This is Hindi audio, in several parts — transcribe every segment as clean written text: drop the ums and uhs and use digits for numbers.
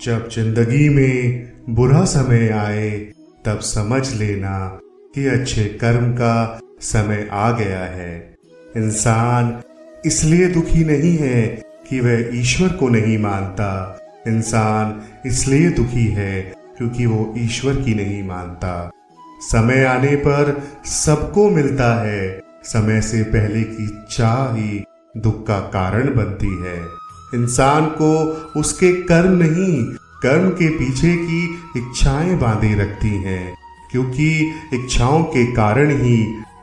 जब जिंदगी में बुरा समय आए तब समझ लेना कि अच्छे कर्म का समय आ गया है। इंसान इसलिए दुखी नहीं है कि वह ईश्वर को नहीं मानता। इंसान इसलिए दुखी है क्योंकि वो ईश्वर की नहीं मानता। समय आने पर सबको मिलता है। समय से पहले की चाह ही दुख का कारण बनती है। इंसान को उसके कर्म नहीं, कर्म के पीछे की इच्छाएं बांधे रखती हैं, क्योंकि इच्छाओं के कारण ही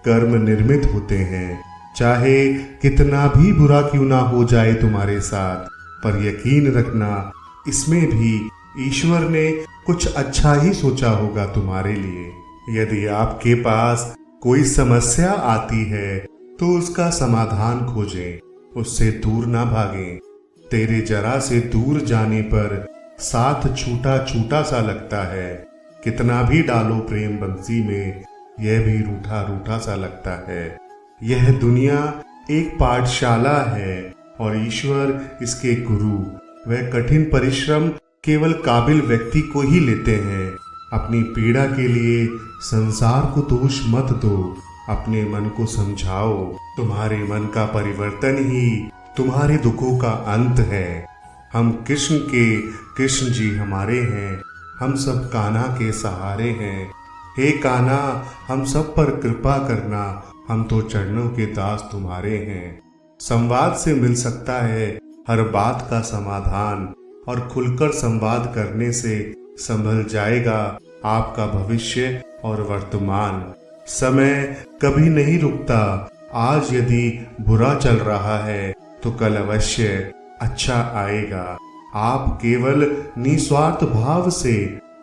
कर्म निर्मित होते हैं। चाहे कितना भी बुरा क्यों ना हो जाए तुम्हारे साथ, पर यकीन रखना इसमें भी ईश्वर ने कुछ अच्छा ही सोचा होगा तुम्हारे लिए। यदि आपके पास कोई समस्या आती है तो उसका समाधान खोजें, उससे दूर ना भागें। तेरे जरा से दूर जाने पर साथ छूटा छूटा सा लगता है। कितना भी डालो प्रेम बंसी में, यह भी रूठा रूठा सा लगता है। यह दुनिया एक पाठशाला है और ईश्वर इसके गुरु। वह कठिन परिश्रम केवल काबिल व्यक्ति को ही लेते हैं। अपनी पीड़ा के लिए संसार को दोष मत दो, अपने मन को समझाओ। तुम्हारे मन का परिवर्तन ही तुम्हारे दुखों का अंत है। हम कृष्ण जी हमारे हैं। हम सब कान्हा के सहारे हैं। हे कान्हा, हम सब पर कृपा करना, हम तो चरणों के दास तुम्हारे हैं। संवाद से मिल सकता है हर बात का समाधान, और खुलकर संवाद करने से संभल जाएगा आपका भविष्य और वर्तमान। समय कभी नहीं रुकता। आज यदि बुरा चल रहा है तो कल अवश्य अच्छा आएगा। आप केवल निस्वार्थ भाव से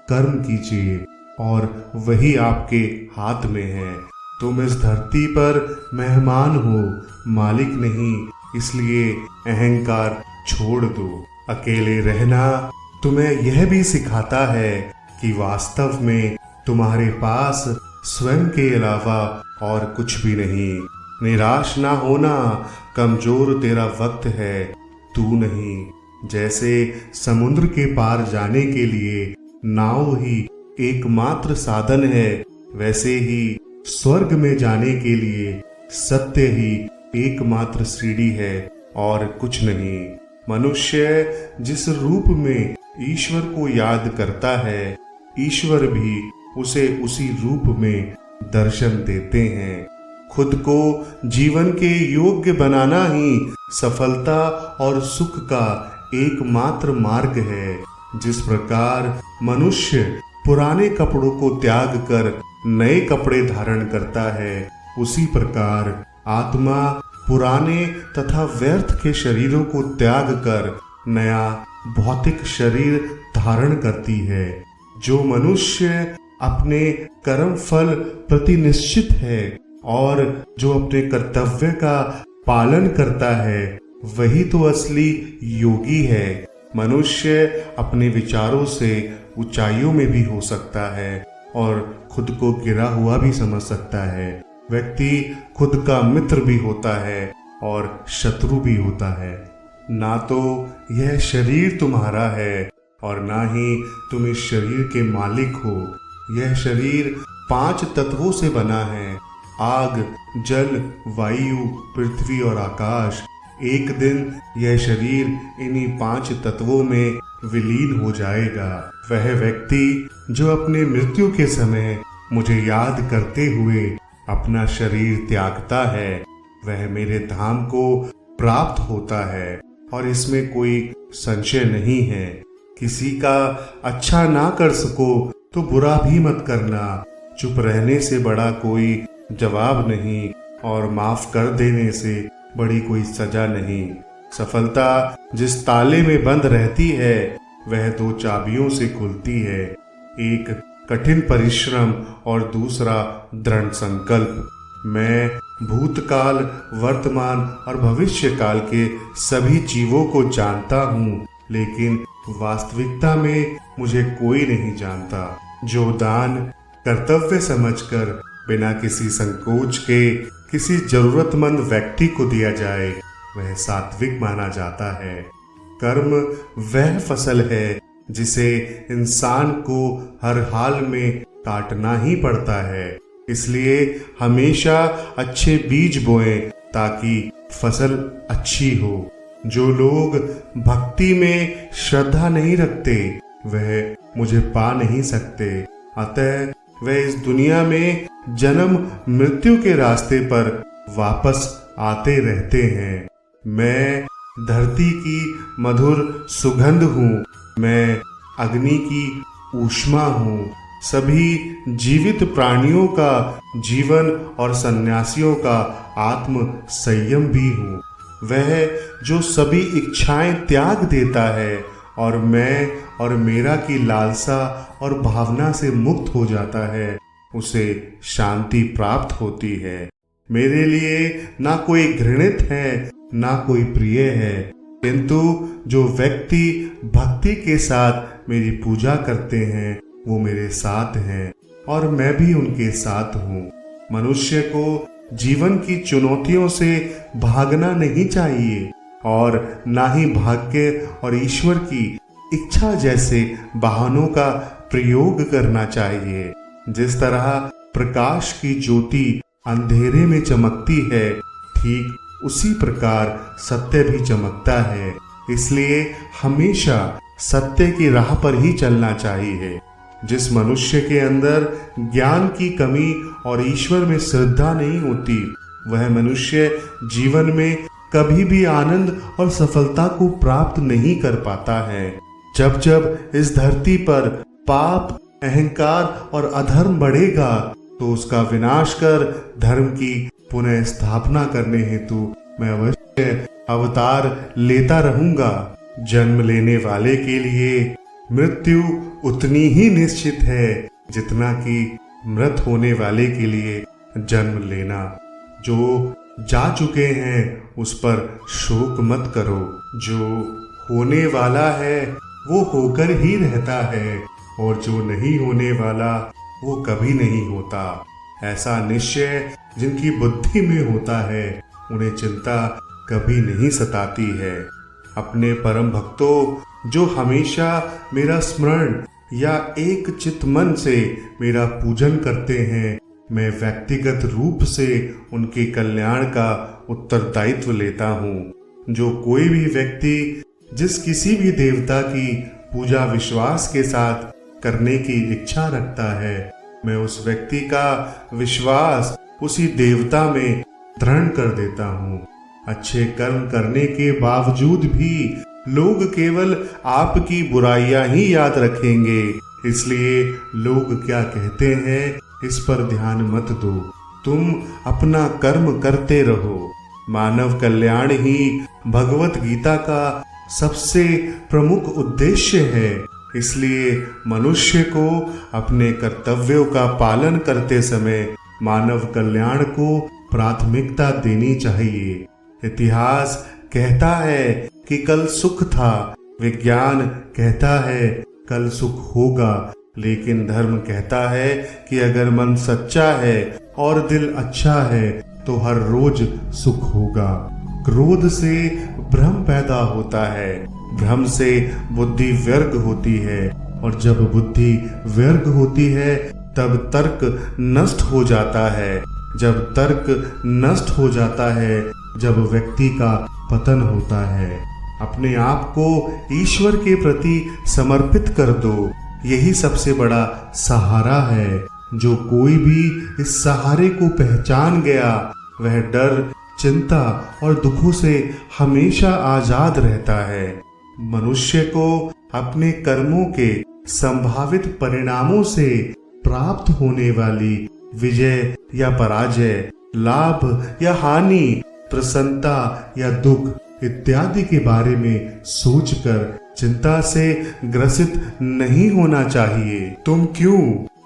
कर्म कीजिए और वही आपके हाथ में है। तुम इस धरती पर मेहमान हो, मालिक नहीं, इसलिए अहंकार छोड़ दो। अकेले रहना तुम्हें यह भी सिखाता है कि वास्तव में तुम्हारे पास स्वयं के अलावा और कुछ भी नहीं। निराश ना होना, कमजोर तेरा वक्त है, तू नहीं। जैसे समुद्र के पार जाने के लिए नाव ही एकमात्र साधन है, वैसे ही स्वर्ग में जाने के लिए सत्य ही एकमात्र सीढ़ी है और कुछ नहीं। मनुष्य जिस रूप में ईश्वर को याद करता है, ईश्वर भी उसे उसी रूप में दर्शन देते हैं। खुद को जीवन के योग्य बनाना ही सफलता और सुख का एकमात्र मार्ग है। जिस प्रकार मनुष्य पुराने कपड़ों को त्याग कर नए कपड़े धारण करता है, उसी प्रकार आत्मा पुराने तथा व्यर्थ के शरीरों को त्याग कर नया भौतिक शरीर धारण करती है। जो मनुष्य अपने कर्म फल प्रति निश्चित है और जो अपने कर्तव्य का पालन करता है, वही तो असली योगी है। मनुष्य अपने विचारों से ऊंचाइयों में भी हो सकता है और खुद को गिरा हुआ भी समझ सकता है। व्यक्ति खुद का मित्र भी होता है और शत्रु भी होता है। ना तो यह शरीर तुम्हारा है और ना ही तुम इस शरीर के मालिक हो। यह शरीर 5 तत्वों से बना है, आग, जल, वायु, पृथ्वी और आकाश। एक दिन यह शरीर इन्हीं 5 तत्वों में विलीन हो जाएगा। वह व्यक्ति जो अपने मृत्यु के समय मुझे याद करते हुए अपना शरीर त्यागता है, वह मेरे धाम को प्राप्त होता है और इसमें कोई संशय नहीं है। किसी का अच्छा ना कर सको तो बुरा भी मत करना। चुप रहने से बड़ा कोई जवाब नहीं और माफ कर देने से बड़ी कोई सजा नहीं। सफलता जिस ताले में बंद रहती है, वह 2 चाबियों से खुलती है। एक कठिन परिश्रम और दूसरा दृढ़ संकल्प। मैं भूतकाल, वर्तमान और भविष्य काल के सभी जीवों को जानता हूँ, लेकिन वास्तविकता में मुझे कोई नहीं जानता। जो दान कर्तव्य समझकर बिना किसी संकोच के किसी जरूरतमंद व्यक्ति को दिया जाए, वह सात्विक माना जाता है। कर्म वह फसल है जिसे इंसान को हर हाल में काटना ही पड़ता है। इसलिए हमेशा अच्छे बीज बोएं ताकि फसल अच्छी हो। जो लोग भक्ति में श्रद्धा नहीं रखते वह मुझे पा नहीं सकते, अतः वह इस दुनिया में जन्म मृत्यु के रास्ते पर वापस आते रहते हैं। मैं धरती की मधुर सुगंध हूँ, मैं अग्नि की ऊष्मा हूँ, सभी जीवित प्राणियों का जीवन और सन्यासियों का आत्म संयम भी हूँ। वह जो सभी इच्छाएं त्याग देता है और मैं और मेरा की लालसा और भावना से मुक्त हो जाता है, उसे शांति प्राप्त होती है। मेरे लिए ना कोई घृणित है ना कोई प्रिय है, किंतु जो व्यक्ति भक्ति के साथ मेरी पूजा करते हैं वो मेरे साथ हैं और मैं भी उनके साथ हूँ। मनुष्य को जीवन की चुनौतियों से भागना नहीं चाहिए और ना ही भाग्य और ईश्वर की इच्छा जैसे बहानों का प्रयोग करना चाहिए। जिस तरह प्रकाश की ज्योति अंधेरे में चमकती है, ठीक उसी प्रकार सत्य भी चमकता है। इसलिए हमेशा सत्य की राह पर ही चलना चाहिए। जिस मनुष्य के अंदर ज्ञान की कमी और ईश्वर में श्रद्धा नहीं होती, वह मनुष्य जीवन में कभी भी आनंद और सफलता को प्राप्त नहीं कर पाता है। जब जब इस धरती पर पाप, अहंकार और अधर्म बढ़ेगा तो उसका विनाश कर धर्म की पुनः स्थापना करने हेतु मैं अवश्य अवतार लेता रहूंगा। जन्म लेने वाले के लिए मृत्यु उतनी ही निश्चित है जितना कि मृत होने वाले के लिए जन्म लेना। जो जा चुके हैं उस पर शोक मत करो, जो होने वाला है वो होकर ही रहता है और जो नहीं होने वाला वो कभी नहीं होता। ऐसा निश्चय जिनकी बुद्धि में होता है उन्हें चिंता कभी नहीं सताती है। अपने परम भक्तों जो हमेशा मेरा स्मरण या एक चित मन से मेरा पूजन करते हैं, मैं व्यक्तिगत रूप से उनके कल्याण का उत्तरदायित्व लेता हूँ। जो कोई भी व्यक्ति जिस किसी भी देवता की पूजा विश्वास के साथ करने की इच्छा रखता है, मैं उस व्यक्ति का विश्वास उसी देवता में दृढ़ कर देता हूँ। अच्छे कर्म करने के बावजूद भी लोग केवल आपकी बुराइयां ही याद रखेंगे, इसलिए लोग क्या कहते हैं इस पर ध्यान मत दो। तुम अपना कर्म करते रहो। मानव कल्याण ही भगवत गीता का सबसे प्रमुख उद्देश्य है। इसलिए मनुष्य को अपने कर्तव्यों का पालन करते समय मानव कल्याण को प्राथमिकता देनी चाहिए। इतिहास कहता है कि कल सुख था, विज्ञान कहता है कल सुख होगा, लेकिन धर्म कहता है कि अगर मन सच्चा है और दिल अच्छा है तो हर रोज सुख होगा। क्रोध से भ्रम पैदा होता है, भ्रम से बुद्धि व्यर्ग होती है और जब बुद्धि व्यर्ग होती है तब तर्क नष्ट हो जाता है। जब तर्क नष्ट हो जाता है, जब व्यक्ति का पतन होता है। अपने आप को ईश्वर के प्रति समर्पित कर दो, यही सबसे बड़ा सहारा है। जो कोई भी इस सहारे को पहचान गया वह डर, चिंता और दुखों से हमेशा आजाद रहता है। मनुष्य को अपने कर्मों के संभावित परिणामों से प्राप्त होने वाली विजय या पराजय, लाभ या हानि, प्रसन्नता या दुख इत्यादि के बारे में सोचकर चिंता से ग्रसित नहीं होना चाहिए। तुम क्यों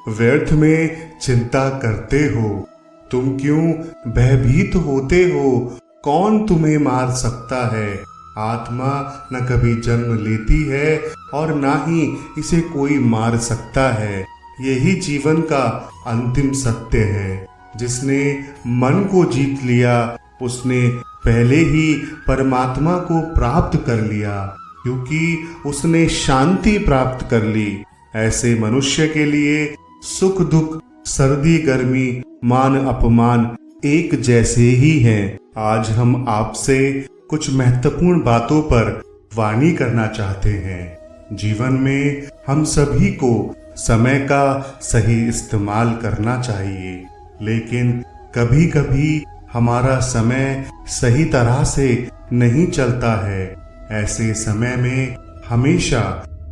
व्यर्थ में चिंता करते हो? तुम क्यों भयभीत होते हो? कौन तुम्हें मार सकता है? आत्मा न कभी जन्म लेती है और ना ही इसे कोई मार सकता है। यही जीवन का अंतिम सत्य है। जिसने मन को जीत लिया उसने पहले ही परमात्मा को प्राप्त कर लिया। क्योंकि उसने शांति प्राप्त कर ली। ऐसे मनुष्य के लिए सुख दुख, सर्दी गर्मी, मान अपमान एक जैसे ही हैं। आज हम आपसे कुछ महत्वपूर्ण बातों पर वाणी करना चाहते हैं। जीवन में हम सभी को समय का सही इस्तेमाल करना चाहिए, लेकिन कभी कभी हमारा समय सही तरह से नहीं चलता है। ऐसे समय में हमेशा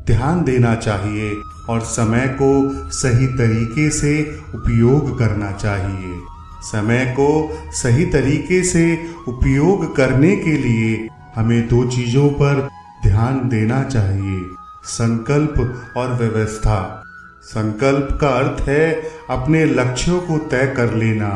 ध्यान देना चाहिए और समय को सही तरीके से उपयोग करना चाहिए। समय को सही तरीके से उपयोग करने के लिए हमें दो चीजों पर ध्यान देना चाहिए: संकल्प और व्यवस्था। संकल्प का अर्थ है अपने लक्ष्यों को तय कर लेना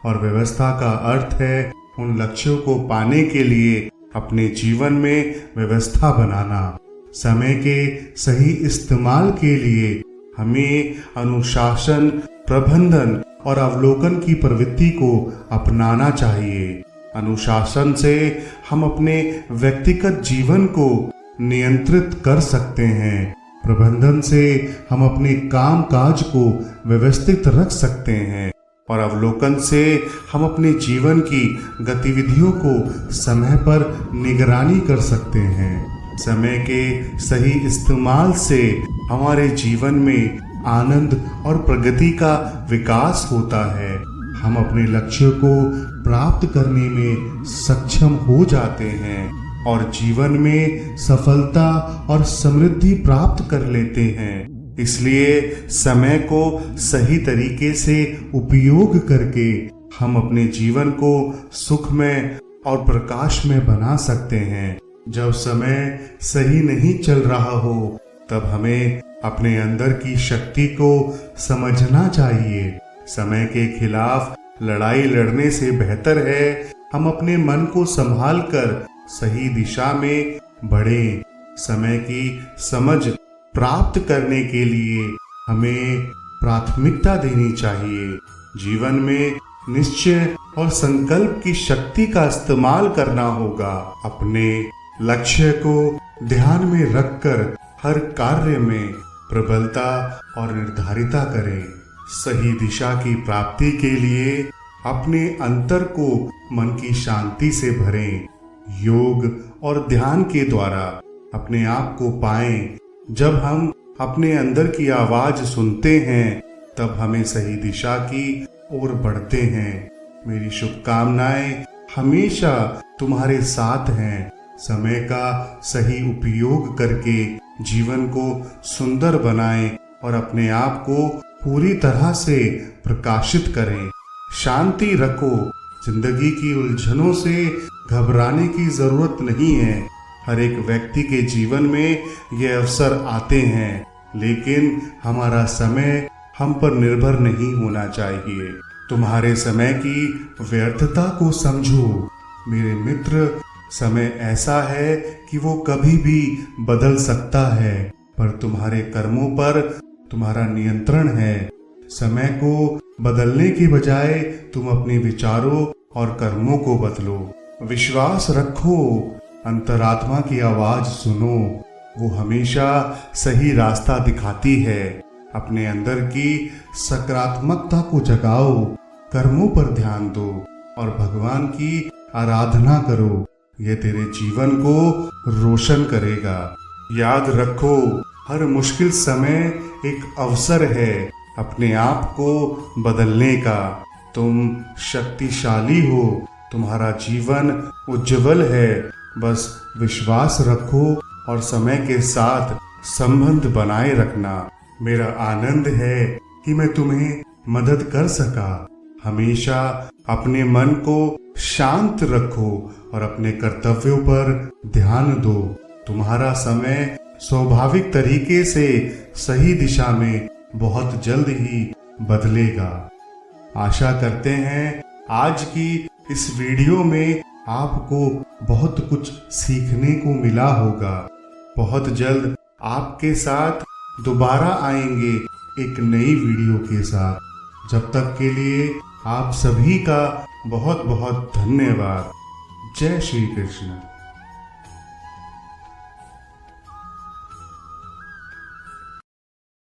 और व्यवस्था का अर्थ है उन लक्ष्यों को पाने के लिए अपने जीवन में व्यवस्था बनाना। समय के सही इस्तेमाल के लिए हमें अनुशासन, प्रबंधन और अवलोकन की प्रवृत्ति को अपनाना चाहिए। अनुशासन से हम अपने व्यक्तिगत जीवन को नियंत्रित कर सकते हैं। प्रबंधन से हम अपने काम काज को व्यवस्थित रख सकते हैं और अवलोकन से हम अपने जीवन की गतिविधियों को समय पर निगरानी कर सकते हैं। समय के सही इस्तेमाल से हमारे जीवन में आनंद और प्रगति का विकास होता है। हम अपने लक्ष्य को प्राप्त करने में सक्षम हो जाते हैं और जीवन में सफलता और समृद्धि प्राप्त कर लेते हैं। इसलिए समय को सही तरीके से उपयोग करके हम अपने जीवन को सुखमय और प्रकाशमय बना सकते हैं। जब समय सही नहीं चल रहा हो तब हमें अपने अंदर की शक्ति को समझना चाहिए। समय के खिलाफ लड़ाई लड़ने से बेहतर है हम अपने मन को संभाल कर सही दिशा में बढ़ें। समय की समझ प्राप्त करने के लिए हमें प्राथमिकता देनी चाहिए। जीवन में निश्चय और संकल्प की शक्ति का इस्तेमाल करना होगा। अपने लक्ष्य को ध्यान में रखकर हर कार्य में प्रबलता और निर्धारिता करें। सही दिशा की प्राप्ति के लिए अपने अंतर को मन की शांति से भरें। योग और ध्यान के द्वारा अपने आप को पाएं। जब हम अपने अंदर की आवाज सुनते हैं तब हमें सही दिशा की ओर बढ़ते हैं। मेरी शुभकामनाएं हमेशा तुम्हारे साथ हैं। समय का सही उपयोग करके जीवन को सुंदर बनाएं और अपने आप को पूरी तरह से प्रकाशित करें। शांति रखो। जिंदगी की उलझनों से घबराने की जरूरत नहीं है। हर एक व्यक्ति के जीवन में ये अवसर आते हैं, लेकिन हमारा समय हम पर निर्भर नहीं होना चाहिए। तुम्हारे समय की व्यर्थता को समझो। मेरे मित्र, समय ऐसा है कि वो कभी भी बदल सकता है, पर तुम्हारे कर्मों पर तुम्हारा नियंत्रण है। समय को बदलने के बजाय तुम अपने विचारों और कर्मों को बदलो। विश्वास रखो, अंतरात्मा की आवाज सुनो, वो हमेशा सही रास्ता दिखाती है। अपने अंदर की सकारात्मकता को जगाओ, कर्मों पर ध्यान दो और भगवान की आराधना करो। यह तेरे जीवन को रोशन करेगा। याद रखो, हर मुश्किल समय एक अवसर है अपने आप को बदलने का। तुम शक्तिशाली हो, तुम्हारा जीवन उज्जवल है। बस विश्वास रखो और समय के साथ संबंध बनाए रखना। मेरा आनंद है कि मैं तुम्हें मदद कर सका। हमेशा अपने मन को शांत रखो और अपने कर्तव्यों पर ध्यान दो। तुम्हारा समय स्वाभाविक तरीके से सही दिशा में बहुत जल्द ही बदलेगा। आशा करते हैं आज की इस वीडियो में आपको बहुत कुछ सीखने को मिला होगा। बहुत जल्द आपके साथ दोबारा आएंगे एक नई वीडियो के साथ। जब तक के लिए आप सभी का बहुत बहुत धन्यवाद। जय श्री कृष्ण।